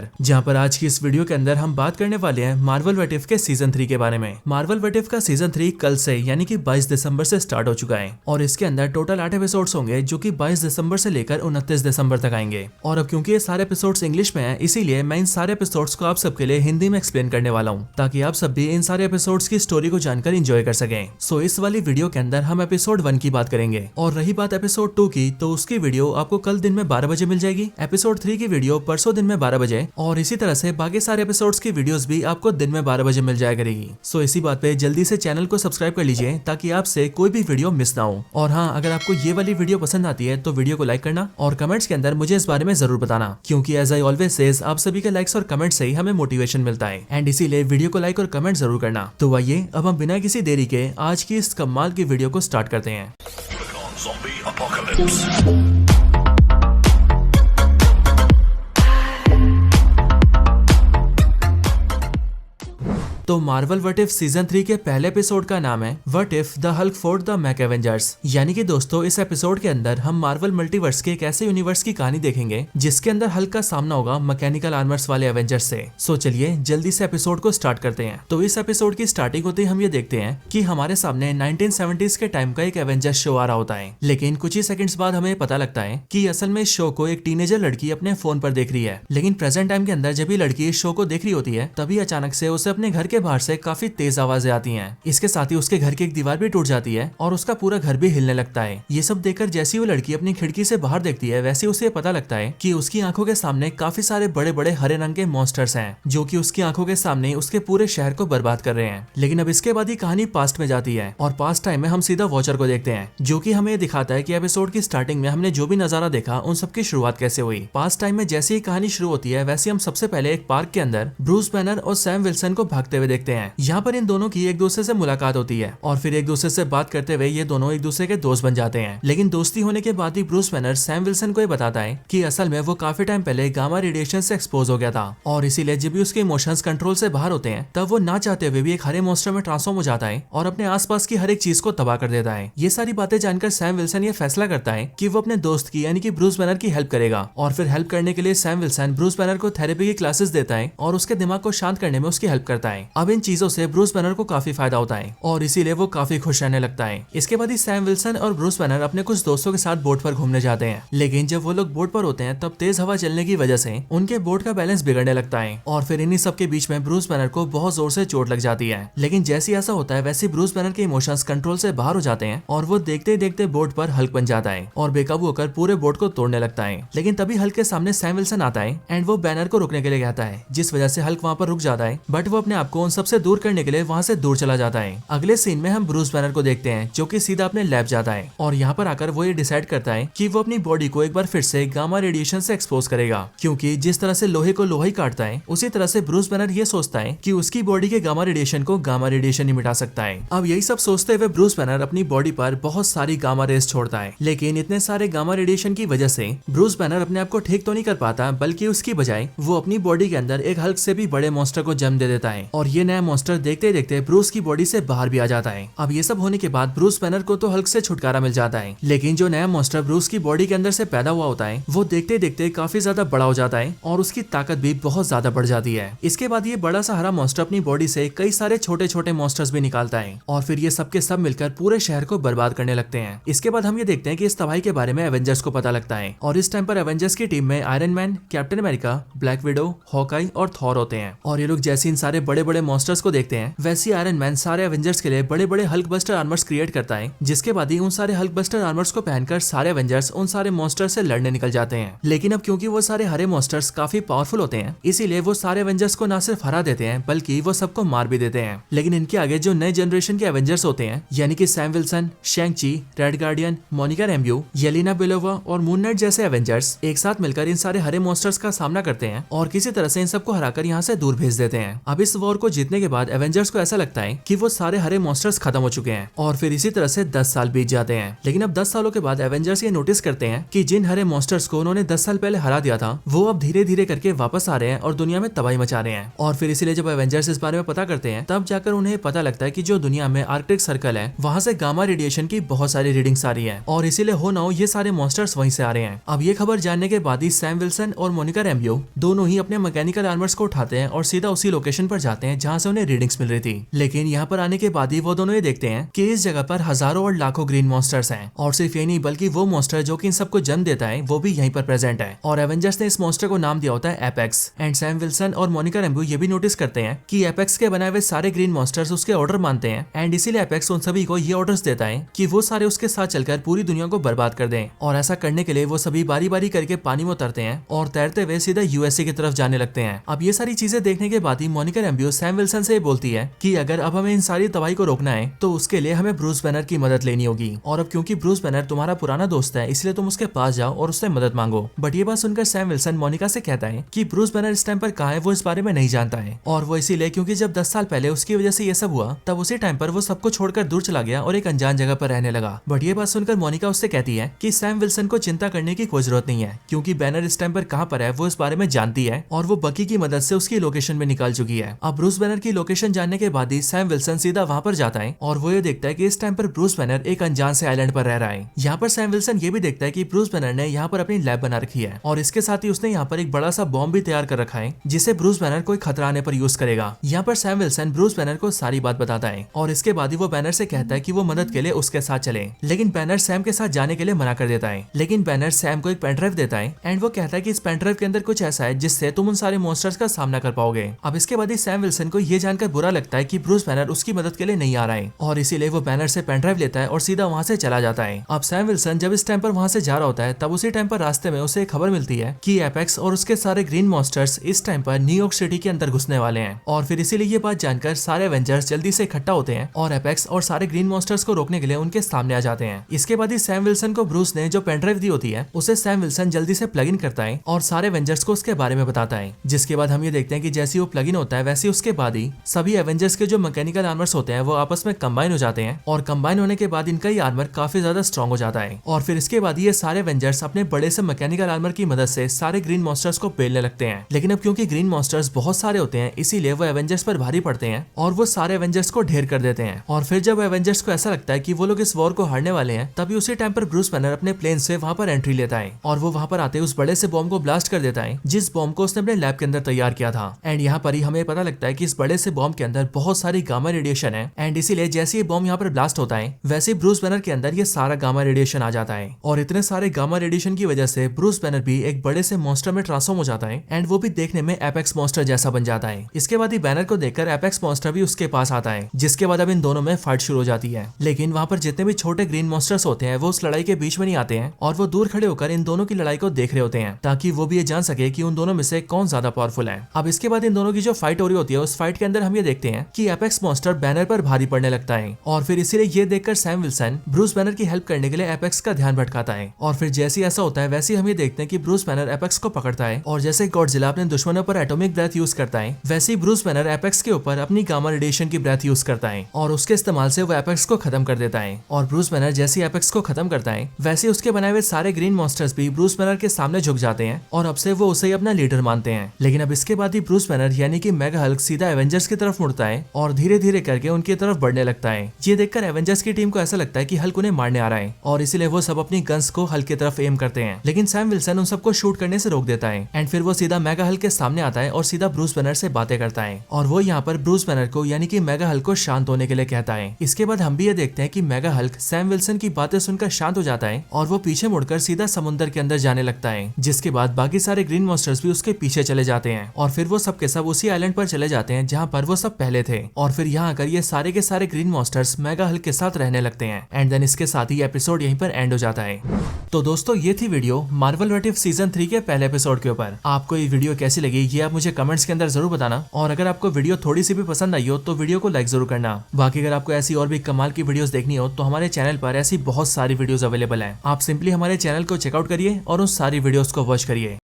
अंदर, जहाँ पर आज की इस वीडियो के अंदर हम बात करने वाले हैं मार्वल व्हाट इफ के सीजन 3 के बारे में। मार्वल व्हाट इफ का सीजन 3 कल से यानी कि 22 दिसंबर से स्टार्ट हो चुका है और इसके अंदर टोटल 8 एपिसोड्स होंगे जो कि 22 दिसंबर से लेकर 29 दिसंबर तक आएंगे। और अब क्योंकि ये सारे एपिसोड्स इंग्लिश में हैं, इसीलिए मैं इन सारे एपिसोड्स को आप सबके लिए हिंदी में एक्सप्लेन करने वाला हूँ ताकि आप सब भी इन सारे एपिसोड्स की स्टोरी को जानकर एंजॉय कर सकें। सो इस वाली वीडियो के अंदर हम एपिसोड 1 की बात करेंगे और रही बात एपिसोड 2 की, तो उसकी वीडियो आपको कल दिन में 12 बजे मिल जाएगी। एपिसोड 3 की वीडियो परसों दिन में 12 बजे और इसी तरह से बाकी सारे एपिसोड्स की वीडियोस भी आपको दिन में 12 बजे मिल जाया करेगी। सो इसी बात पे जल्दी से चैनल को सब्सक्राइब कर लीजिए ताकि आपसे कोई भी वीडियो मिस ना हो। और हाँ, अगर आपको ये वाली वीडियो पसंद आती है तो वीडियो को लाइक करना और कमेंट्स के अंदर मुझे इस बारे में जरूर बताना, क्योंकि एज आई ऑलवेज सेज आप सभी के लाइक्स और कमेंट्स से ही हमें मोटिवेशन मिलता है एंड इसीलिए वीडियो को लाइक और कमेंट जरूर करना। तो आइए अब हम बिना किसी देरी के आज की इस कमाल की वीडियो को स्टार्ट करते हैं। तो मार्वल व्हाट इफ सीजन 3 के पहले एपिसोड का नाम है what if the Hulk fought the mech Avengers. यानी कि दोस्तों इस एपिसोड के अंदर हम मार्वल मल्टीवर्स के एक ऐसे यूनिवर्स की कहानी देखेंगे जिसके अंदर हल्क का सामना होगा मैकेनिकल आर्मर्स वाले एवेंजर्स से। सो चलिए जल्दी से एपिसोड को स्टार्ट करते हैं। तो इस एपिसोड की स्टार्टिंग होते ही हम ये देखते हैं कि हमारे सामने 1970s के टाइम का एक एवेंजर्स शो आ रहा होता है, लेकिन कुछ ही सेकंड्स बाद हमें पता लगता है कि असल में इस शो को एक टीनेजर लड़की अपने फोन पर देख रही है। लेकिन प्रेजेंट टाइम के अंदर जब ये लड़की इस शो को देख रही होती है तभी अचानक से उसे अपने घर के बाहर से काफी तेज आवाजें आती हैं। इसके साथ ही उसके घर की एक दीवार भी टूट जाती है और उसका पूरा घर भी हिलने लगता है। ये सब देखकर जैसी वो लड़की अपनी खिड़की से बाहर देखती है वैसे उसे पता लगता है कि उसकी आंखों के सामने काफी सारे बड़े बड़े हरे रंग के मॉन्स्टर्स हैं जो कि उसकी आंखों के सामने उसके पूरे शहर को बर्बाद कर रहे हैं। लेकिन अब इसके बाद ही कहानी पास्ट में जाती है और पास्ट टाइम में हम सीधा वॉचर को देखते हैं जो कि हमें दिखाता है कि एपिसोड की स्टार्टिंग में हमने जो भी नजारा देखा उन सबकी शुरुआत कैसे हुई। पास्ट टाइम में जैसे ही कहानी शुरू होती है वैसे हम सबसे पहले एक पार्क के अंदर ब्रूस बैनर और सैम विल्सन को भागते हुए देखते हैं। यहाँ पर इन दोनों की एक दूसरे से मुलाकात होती है और फिर एक दूसरे से बात करते हुए ये दोनों एक दूसरे के दोस्त बन जाते हैं। लेकिन दोस्ती होने के बाद ही ब्रूस बैनर सैम विल्सन को ये बताता है कि असल में वो काफी टाइम पहले गामा रेडिएशन से एक्सपोज हो गया था और इसीलिए जब भी उसके इमोशंस कंट्रोल से बाहर होते हैं तब वो ना चाहते हुए भी एक हरे मॉन्स्टर में ट्रांसफॉर्म हो जाता है और अपने आसपास की हर एक चीज को तबाह कर देता है। ये सारी बातें जानकर सैम विल्सन ये फैसला करता है कि वो अपने दोस्त की यानी कि ब्रूस बैनर की हेल्प करेगा और फिर हेल्प करने के लिए सैम विल्सन ब्रूस बैनर को थेरेपी की क्लासेस देता है और उसके दिमाग को शांत करने में उसकी हेल्प करता है। अब इन चीजों से ब्रूस बैनर को काफी फायदा होता है और इसीलिए वो काफी खुश रहने लगता है। इसके बाद ही सैम विल्सन और ब्रूस बैनर अपने कुछ दोस्तों के साथ बोट पर घूमने जाते हैं, लेकिन जब वो लोग बोट पर होते हैं तब तेज हवा चलने की वजह से उनके बोट का बैलेंस बिगड़ने लगता है और फिर इन्हीं सब के बीच में ब्रूस बैनर को बहुत जोर से चोट लग जाती है। लेकिन जैसे ऐसा होता है वैसे ब्रूस बैनर के इमोशंस कंट्रोल से बाहर हो जाते हैं और वो देखते ही देखते बोट पर हल्क बन जाता है और बेकाबू होकर पूरे बोट को तोड़ने लगता है। लेकिन तभी हल्क के सामने सैम विल्सन आता है एंड वो बैनर को रुकने के लिए कहता है, जिस वजह से हल्क वहाँ पर रुक जाता है, बट वो अपने आप को उन सबसे दूर करने के लिए वहाँ से दूर चला जाता है। अगले सीन में हम ब्रूस बैनर को देखते हैं जो कि सीधा अपने लैब जाता है और यहाँ पर आकर वो ये डिसाइड करता है कि वो अपनी बॉडी को एक बार फिर से गामा रेडिएशन से एक्सपोज करेगा, क्योंकि जिस तरह से लोहे को लोहा ही काटता है उसी तरह से ब्रूस बैनर ये सोचता है कि उसकी बॉडी के गामा रेडिएशन को गामा रेडिएशन ही मिटा सकता है। अब यही सब सोचते हुए ब्रूस बैनर अपनी बॉडी पर बहुत सारी गामा रेस छोड़ता है, लेकिन इतने सारे गामा रेडिएशन की वजह से ब्रूस बैनर अपने आप को ठीक तो नहीं कर पाता, बल्कि उसकी बजाय वो अपनी बॉडी के अंदर एक हल्क से भी बड़े मॉन्स्टर को जन्म दे देता है और ये नया मॉन्स्टर देखते देखते ब्रूस की बॉडी से बाहर भी आ जाता है। अब ये सब होने के बाद ब्रूस बैनर को तो हल्क से छुटकारा मिल जाता है, लेकिन जो नया मॉन्स्टर ब्रूस की बॉडी के अंदर से पैदा हुआ होता है वो देखते देखते काफी ज्यादा बड़ा हो जाता है और उसकी ताकत भी बहुत ज्यादा बढ़ जाती है। इसके बाद ये बड़ा सा हरा मॉन्स्टर अपनी बॉडी से कई सारे छोटे छोटे मॉन्स्टर्स भी निकालता है और फिर ये सबके सब मिलकर पूरे शहर को बर्बाद करने लगते हैं। इसके बाद हम ये देखते हैं कि इस तबाही के बारे में एवेंजर्स को पता लगता है और इस टाइम पर एवेंजर्स की टीम में iron man, captain America, black window, Hawkeye और थॉर होते हैं। और ये लोग जैसे इन सारे बड़े बड़े मॉन्स्टर्स को देखते हैं वैसे आयरन मैन सारे एवेंजर्स के लिए बड़े बड़े हल्क बस्टर आर्मर्स क्रिएट करता है, जिसके बाद ही उन सारे हल्क बस्टर आर्मर्स को पहनकर सारे एवेंजर्स उन सारे मॉन्स्टर्स से लड़ने निकल जाते हैं। लेकिन अब क्योंकि वो सारे हरे मॉन्स्टर्स काफी पावरफुल होते हैं इसीलिए वो सारे एवेंजर्स को न सिर्फ हरा देते हैं बल्कि वो सबको मार भी देते हैं। लेकिन इनके आगे जो नए जनरेशन के एवेंजर्स होते हैं यानी कि Sam Wilson, Shang-Chi, Red Guardian, Monica Rambeau, Yelena Belova और मून नाइट जैसे एवेंजर्स एक साथ मिलकर इन सारे हरे मॉन्स्टर्स का सामना करते हैं और किसी तरह से इन सबको हराकर यहाँ से दूर भेज देते हैं। अब इस वॉर को जीतने के बाद एवेंजर्स को ऐसा लगता है कि वो सारे हरे मॉन्स्टर्स खत्म हो चुके हैं और फिर इसी तरह से 10 साल बीत जाते हैं। लेकिन अब 10 सालों के बाद एवेंजर्स ये नोटिस करते हैं कि जिन हरे मॉन्स्टर्स को उन्होंने 10 साल पहले हरा दिया था वो अब धीरे धीरे करके वापस आ रहे हैं और दुनिया में तबाही मचा रहे हैं। और फिर इसीलिए जब एवेंजर्स इस बारे में पता करते हैं तब जाकर उन्हें पता लगता है कि जो दुनिया में आर्कटिक सर्कल है वहाँ से गामा रेडिएशन की बहुत सारी रीडिंग्स आ रही है और इसीलिए हो ना हो ये सारे मॉन्स्टर्स वहीं से आ रहे हैं। अब ये खबर जानने के बाद ही सैम विल्सन और मोनिका रैम्बियो दोनों ही अपने मैकेनिकल आर्मर्स को उठाते हैं और सीधा उसी लोकेशन पर जाते हैं जहाँ से उन्हें रीडिंग्स मिल रही थी। लेकिन यहाँ पर आने के बाद ही वो दोनों ये देखते हैं कि इस जगह पर हजारों और लाखों ग्रीन मॉन्स्टर्स हैं और सिर्फ ये नहीं बल्कि वो मॉन्स्टर जो कि इन सबको जन्म देता है वो भी यहीं पर प्रेजेंट है। और एवेंजर्स ने इस मॉन्स्टर को नाम दिया होता है एपेक्स। एंड सैम विल्सन और मोनिका रैम्बियो ये भी नोटिस करते हैं कि एपेक्स के बनाए हुए सारे ग्रीन मॉन्स्टर्स उसके ऑर्डर मानते हैं एंड इसीलिए एपेक्स उन सभी को ये ऑर्डर्स देता है कि वो सारे उसके साथ चलकर पूरी दुनिया को बर्बाद कर दें। और ऐसा करने के लिए वो सभी बारी बारी करके पानी में उतरते हैं और तैरते हुए सीधा यूएसए की तरफ जाने लगते हैं। अब ये सारी चीजें देखने के बाद ही मोनिका रैम्बियो सैम विल्सन से बोलती है कि अगर अब हमें इन सारी तबाही को रोकना है तो उसके लिए हमें ब्रूस बैनर की मदद लेनी होगी। और अब क्योंकि ब्रूस बैनर तुम्हारा पुराना दोस्त है इसलिए तुम उसके पास जाओ और उससे मदद मांगो। बट ये बात सुनकर सैम विल्सन मोनिका से कहता है कि ब्रूस बैनर इस टाइम पर कहाँ है वो इस बारे में नहीं जानता है। और वो इसीलिए क्योंकि जब 10 साल पहले उसकी वजह से ये सब हुआ तब उसी टाइम पर वो सबको छोड़कर दूर चला गया और एक अनजान जगह पर रहने लगा। बट ये बात सुनकर मोनिका उससे कहती है कि सैम विल्सन को चिंता करने की कोई जरूरत नहीं है क्योंकि बैनर इस टाइम पर कहाँ पर है वो इस बारे में जानती है और वो बकी की मदद से उसकी लोकेशन में निकाल चुकी है। अब ब्रूस बैनर की लोकेशन जानने के बाद ही सैम विल्सन सीधा वहाँ पर जाता है और वो ये देखता है कि इस टाइम पर ब्रूस बैनर एक अनजान से आइलैंड पर रह रहा है। यहाँ पर सैम विल्सन ये भी देखता है कि ब्रूस बैनर ने यहाँ पर अपनी लैब बना रखी है और इसके साथ ही उसने यहाँ पर एक बड़ा सा बॉम्ब भी तैयार कर रखा है जिसे ब्रूस बैनर कोई खतरा आने पर यूज करेगा। यहाँ पर सैम विल्सन ब्रूस बैनर को सारी बात बताता है और इसके बाद ही वो बैनर से कहता है कि वो मदद के लिए उसके साथ चले। लेकिन बैनर सैम के साथ जाने के लिए मना कर देता है। लेकिन बैनर सैम को एक पेन ड्राइव देता है एंड वो कहता है कि इस पेन ड्राइव के अंदर कुछ ऐसा है जिससे तुम उन सारे मॉन्स्टर्स का सामना कर पाओगे। अब इसके बाद ही सैम विल्सन को ये जानकर बुरा लगता है कि ब्रूस बैनर उसकी मदद के लिए नहीं आ रहा है और इसीलिए वो बैनर से पेन ड्राइव लेता है और सीधा वहाँ से चला जाता है। अब सैम विल्सन जब इस टाइम पर वहाँ से जा रहा होता है तब उसी टाइम पर रास्ते में उसे खबर मिलती है कि एपेक्स और उसके सारे ग्रीन मॉन्स्टर्स इस टाइम पर न्यूयॉर्क सिटी के अंदर घुसने वाले हैं। और फिर इसीलिए ये बात जानकर सारे एवेंजर्स जल्दी से इकट्ठा होते हैं और एपेक्स और सारे ग्रीन मॉन्स्टर्स को रोकने के लिए उनके सामने आ जाते हैं। इसके बाद ही सैम विल्सन को ब्रूस ने जो पेन ड्राइव दी होती है उसे सैम विल्सन जल्दी से प्लग इन करता है और सारे एवेंजर्स को उसके बारे में बताता है। जिसके बाद हम ये देखते हैं कि जैसे वो प्लग इन होता है वैसे उसके बाद ही सभी एवेंजर्स के जो मैकेनिकल आर्मर्स होते हैं वो आपस में कंबाइन हो जाते हैं और कंबाइन होने के बाद इनका ही आर्मर काफी ज्यादा स्ट्रॉन्ग हो जाता है। और फिर इसके बाद ये सारे एवेंजर्स अपने बड़े से मैकेनिकल आर्मर की मदद से सारे ग्रीन मॉन्स्टर्स को पेलने लगते हैं। लेकिन अब क्योंकि ग्रीन मॉन्स्टर्स बहुत सारे होते हैं इसीलिए वो एवेंजर्स पर भारी पड़ते हैं और वो सारे एवेंजर्स को ढेर कर देते हैं। और फिर जब एवेंजर्स को ऐसा लगता है कि वो लोग इस वॉर को हारने वाले हैं तभी उसी टाइम पर ब्रूस बैनर अपने प्लेन से वहाँ पर एंट्री लेता है और वो वहाँ पर आते उस बड़े से बॉम्ब को ब्लास्ट कर देता है जिस बॉम्ब को उसने अपने लैब के अंदर तैयार किया था। एंड यहाँ पर ही हमें पता लगता है कि इस बड़े से बॉम्ब के अंदर बहुत सारी गामा रेडिएशन है एंड इसीलिए जैसे ये बॉम्ब यहाँ पर ब्लास्ट होता है वैसे ब्रूस बैनर के अंदर ये सारा गामा रेडिएशन आ जाता है और इतने सारे गामा रेडिएशन की वजह से ब्रूस बैनर भी एक बड़े से मॉन्स्टर में ट्रांसफॉर्म हो जाता है एंड वो भी देखने में एपेक्स मॉन्स्टर जैसा बन जाता है। इसके बाद ही बैनर को देखकर एपेक्स मॉन्स्टर भी उसके पास आता है जिसके बाद अब इन दोनों में फाइट शुरू हो जाती है। लेकिन वहाँ पर जितने भी छोटे ग्रीन मॉन्स्टर्स होते हैं वो उस लड़ाई के बीच में नहीं आते हैं और वो दूर खड़े होकर इन दोनों की लड़ाई को देख रहे होते हैं ताकि वो भी ये जान सके कि उन दोनों में से कौन ज्यादा पावरफुल है। अब इसके बाद इन दोनों की जो फाइट हो रही होती है उस फाइट के अंदर हम ये देखते हैं कि एपेक्स मॉन्स्टर बैनर पर भारी पड़ने लगता है और फिर इसीलिए ये देखकर सैम विल्सन ब्रूस बैनर की हेल्प करने के लिए एपेक्स का ध्यान भटकाता है। और फिर जैसे ऐसा होता है वैसे हम ये देखते हैं कि ब्रूस बैनर एपेक्स को पकड़ता है और जैसे गॉडजिला अपने दुश्मनों पर एटॉमिक ब्रेथ यूज करता है वैसे ही ब्रूस बैनर एपेक्स के ऊपर अपनी गामा रेडिएशन की ब्रेथ यूज करता है और उसके इस्तेमाल से वो एपेक्स को खत्म कर देता है। और ब्रूस बैनर जैसे एपेक्स को खत्म करता है वैसे उसके बनाए हुए सारे ग्रीन मॉन्स्टर्स भी ब्रूस बैनर के सामने झुक जाते हैं और अब से वो उसे ही अपना लीडर मानते हैं। लेकिन अब इसके बाद ही ब्रूस बैनर यानी कि मेगा हल्क सीधा एवेंजर्स की तरफ मुड़ता है और धीरे धीरे करके उनकी तरफ बढ़ने लगता है। ये देखकर एवेंजर्स की टीम को ऐसा लगता है कि हल्क उन्हें मारने आ रहा है और इसीलिए वो सब अपनी गन्स को हल्क की तरफ एम करते हैं। लेकिन सैम विल्सन उन सबको शूट करने से रोक देता है एंड फिर वो सीधा मेगा हल्क के सामने आता है और सीधा ब्रूस बैनर से बातें करता है और वो यहाँ पर ब्रूस बैनर को यानी कि मेगा हल्क को शांत होने के लिए कहता है। इसके बाद हम भी ये देखते हैं कि मेगा हल्क सैम विल्सन की बातें सुनकर शांत हो जाता है और वो पीछे मुड़कर सीधा समुद्र के अंदर जाने लगता है। जिसके बाद बाकी सारे ग्रीन मॉन्स्टर्स भी उसके पीछे चले जाते हैं और फिर वो सब के सब उसी आइलैंड पर चले जाते हैं जहाँ पर वो सब पहले थे। और फिर यहाँ आकर ये सारे के सारे ग्रीन मॉन्स्टर्स मेगा हल्क के साथ रहने लगते हैं एंड देन इसके साथ ही एपिसोड यहीं पर एंड हो जाता है। तो दोस्तों ये थी video Marvel what if season 3 के पहले एपिसोड के ऊपर। आपको ये वीडियो कैसी लगी ये आप मुझे कमेंट्स के अंदर जरूर बताना और अगर आपको वीडियो थोड़ी सी भी पसंद आई हो तो वीडियो को लाइक जरूर करना। बाकी अगर आपको ऐसी और भी कमाल की वीडियोस देखनी हो तो हमारे चैनल पर ऐसी बहुत सारी वीडियोस अवेलेबल हैं। आप सिंपली हमारे चैनल को चेकआउट करिए और उन सारी वीडियोस को वॉच करिए।